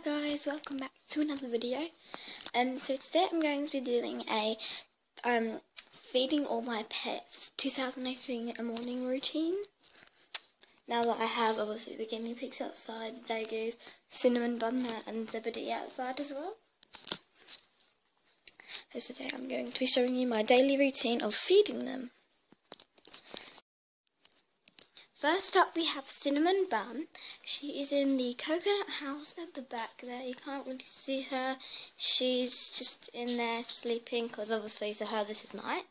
guys, welcome back to another video. So today I'm going to be doing a feeding all my pets 2018 morning routine. Now that I have obviously the guinea pigs outside, the doggos, Cinnamon Bun and Zebedee outside as well. So today I'm going to be showing you my daily routine of feeding them. First up we have Cinnamon Bun. She is in the coconut house at the back there. You can't really see her. She's just in there sleeping because obviously to her this is night.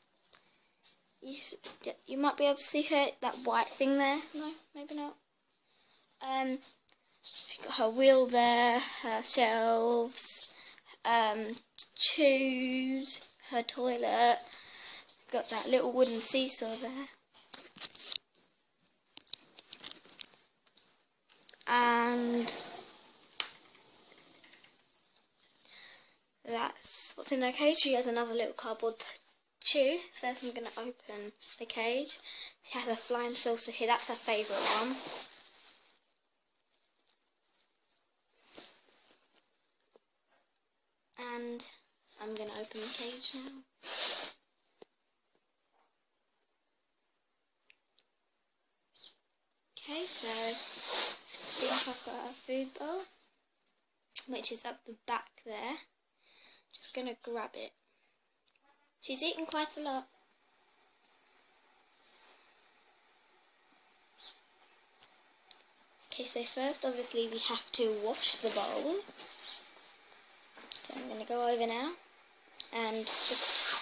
You might be able to see her, that white thing there. No, maybe not. She's got her wheel there, her shelves, chews, her toilet. Got that little wooden seesaw there. And that's what's in her cage. She has another little cardboard chew. First I'm going to open the cage. She has a flying saucer here. That's her favourite one. And I'm going to open the cage now. Okay, so I think I've got a food bowl, which is up the back there. Just going to grab it. She's eating quite a lot. Okay, so first obviously we have to wash the bowl. So I'm going to go over now and just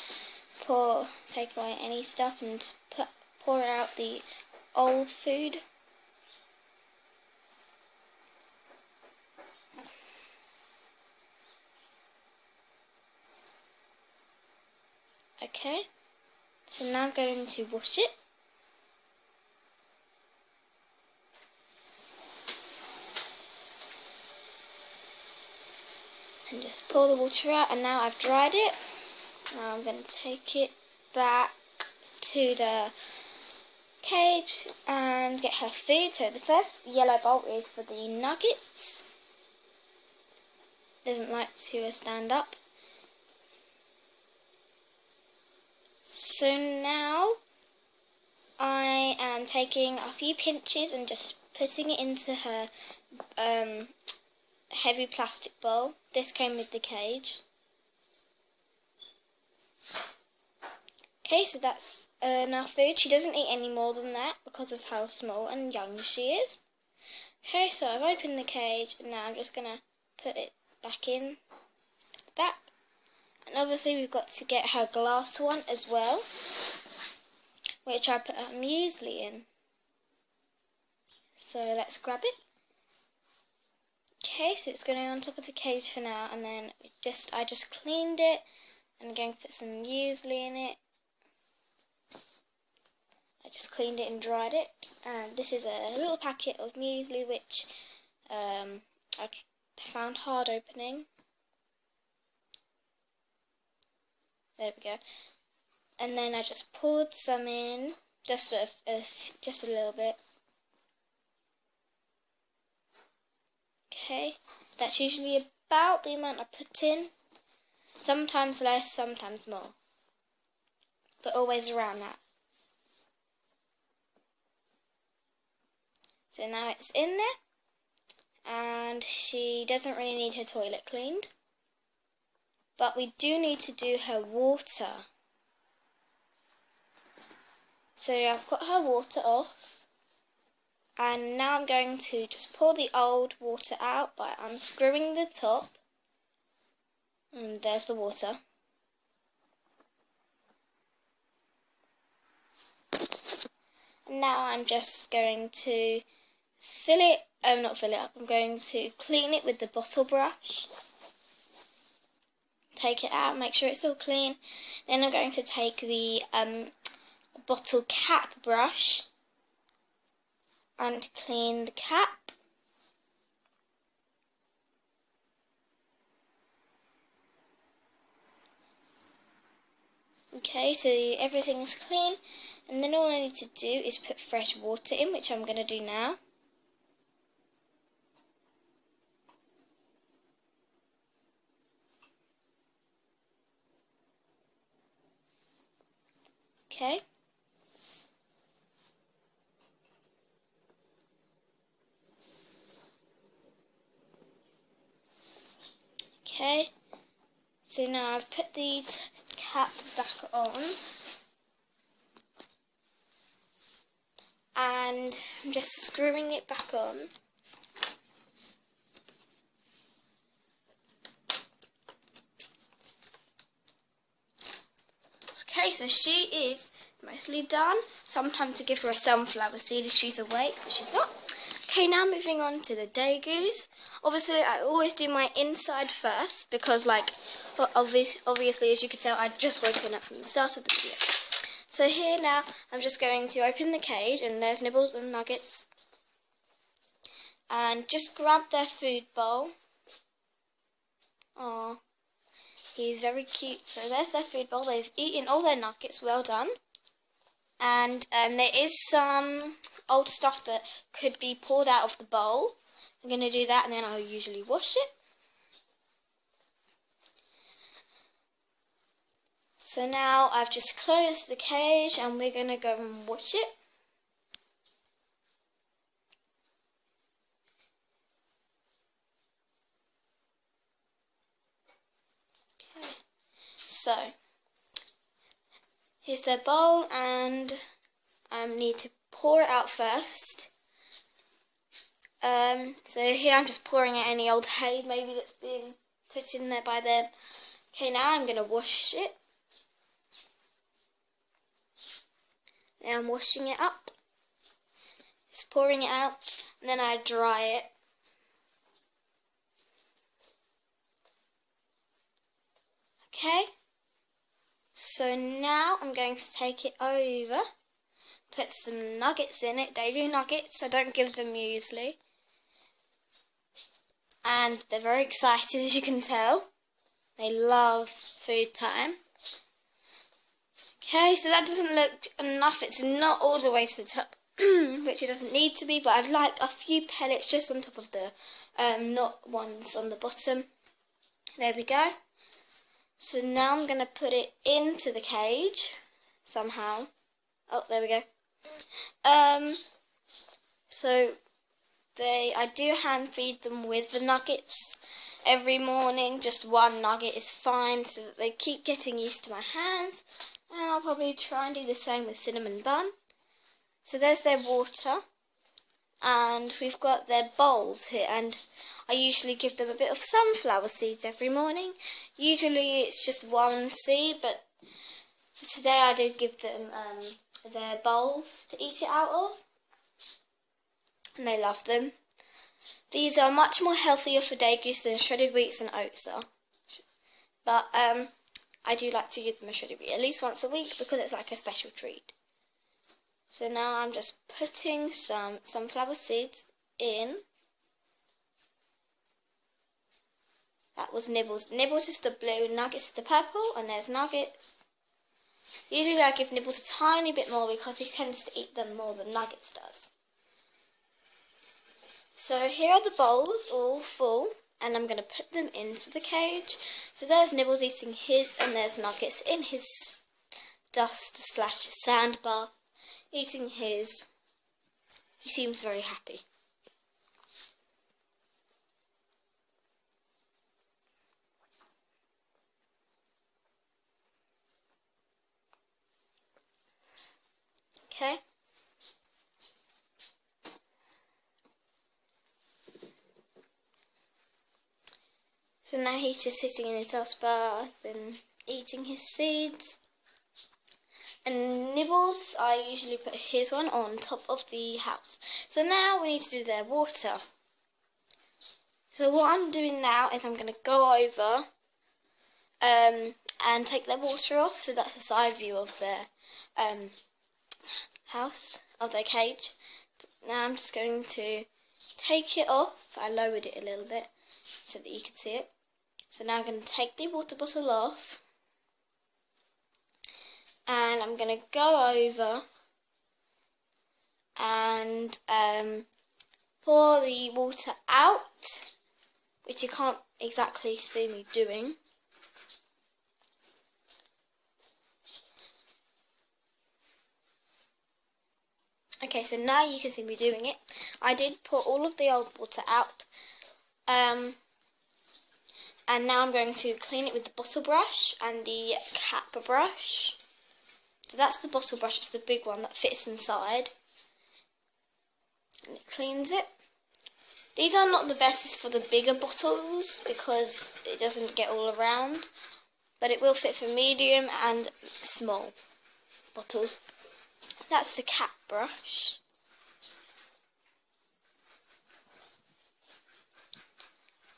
take away any stuff and pour out the old food. Okay, so now I'm going to wash it. And just pour the water out, and now I've dried it. Now I'm going to take it back to the cage and get her food. So the first yellow bowl is for the nuggets. Doesn't like to stand up. So now I am taking a few pinches and just putting it into her heavy plastic bowl. This came with the cage. Okay, so that's enough food. She doesn't eat any more than that because of how small and young she is. Okay, so I've opened the cage and now I'm just going to put it back in the back. And obviously we've got to get her glass one as well, which I put her muesli in. So let's grab it. Okay, so it's going on top of the cage for now, and then I just cleaned it, and I'm going to put some muesli in it. I just cleaned it and dried it, and this is a little packet of muesli which I found hard opening. There we go. And then I just poured some in, just a little bit. Okay, that's usually about the amount I put in. Sometimes less, sometimes more. But always around that. So now it's in there. And she doesn't really need her toilet cleaned. But we do need to do her water. So I've got her water off. And now I'm going to just pour the old water out by unscrewing the top. And there's the water. And now I'm just going to not fill it up, I'm going to clean it with the bottle brush. Take it out, make sure it's all clean. Then I'm going to take the bottle cap brush and clean the cap. Okay, so everything's clean, and then all I need to do is put fresh water in, which I'm going to do now. Okay. Okay. So now I've put the cap back on. And I'm just screwing it back on. Okay, so she is mostly done. Sometimes to give her a sunflower seed if she's awake, but she's not. Okay, now moving on to the Dagoos. Obviously, I always do my inside first because, like, obviously, as you can tell, I'd just woken up from the start of the video. So here now, I'm just going to open the cage, and there's Nibbles and Nuggets. And just grab their food bowl. Aww, he's very cute. So there's their food bowl. They've eaten all their nuggets. Well done. And there is some old stuff that could be poured out of the bowl. I'm going to do that, and then I'll usually wash it. So now I've just closed the cage, and we're going to go and wash it. Okay. So here's their bowl, and I need to pour it out first. So here I'm just pouring out any old hay maybe that's been put in there by them. Okay, now I'm going to wash it. Now I'm washing it up. Just pouring it out, and then I dry it. Okay. So now I'm going to take it over, put some nuggets in it, Dago nuggets. I don't give them muesli. And they're very excited, as you can tell. They love food time. Okay, so that doesn't look enough. It's not all the way to the top, which it doesn't need to be, but I'd like a few pellets just on top of the not ones on the bottom. There we go. So now I'm going to put it into the cage somehow. Oh, there we go. So I do hand feed them with the nuggets every morning. Just one nugget is fine, so that they keep getting used to my hands. And I'll probably try and do the same with cinnamon bun. So there's their water, and we've got their bowls here, and I usually give them a bit of sunflower seeds every morning. Usually it's just one seed, but for today I did give them their bowls to eat it out of, and they love them. These are much more healthier for Dagoos than shredded wheats and oats are, but I do like to give them a shredded wheat at least once a week because it's like a special treat. So now I'm just putting some sunflower seeds in. That was Nibbles. Nibbles is the blue, Nuggets is the purple, and there's Nuggets. Usually I give Nibbles a tiny bit more because he tends to eat them more than Nuggets does. So here are the bowls all full, and I'm going to put them into the cage. So there's Nibbles eating his, and there's Nuggets in his dust/sand bar eating his. He seems very happy. Okay. So now he's just sitting in his dust bath and eating his seeds. And Nibbles, I usually put his one on top of the house. So now we need to do their water. So what I'm doing now is I'm going to go over and take their water off. So that's a side view of their house, of their cage. Now I'm just going to take it off. I lowered it a little bit so that you can see it. So now I'm going to take the water bottle off. And I'm going to go over and pour the water out, which you can't exactly see me doing. Okay, so now you can see me doing it. I did put all of the old water out. And now I'm going to clean it with the bottle brush and the cap brush. So that's the bottle brush, it's the big one that fits inside. And it cleans it. These are not the best for the bigger bottles because it doesn't get all around. But it will fit for medium and small bottles. That's the cap brush.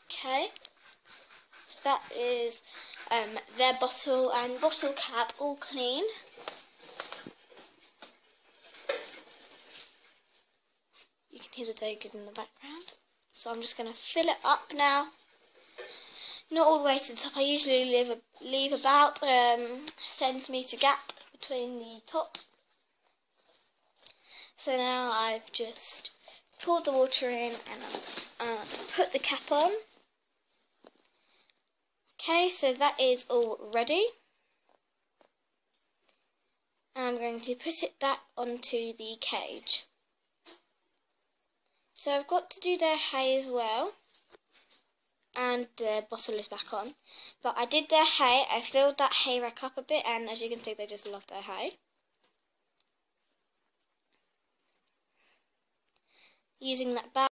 Okay. So that is their bottle and bottle cap all clean. You can hear the doggies in the background. So I'm just going to fill it up now. Not all the way to the top. I usually leave about centimetre gap between the top. So now I've just poured the water in and put the cap on. Okay, so that is all ready. And I'm going to put it back onto the cage. So I've got to do their hay as well. And the bottle is back on. But I did their hay, I filled that hay rack up a bit, and as you can see they just love their hay. Using that bag.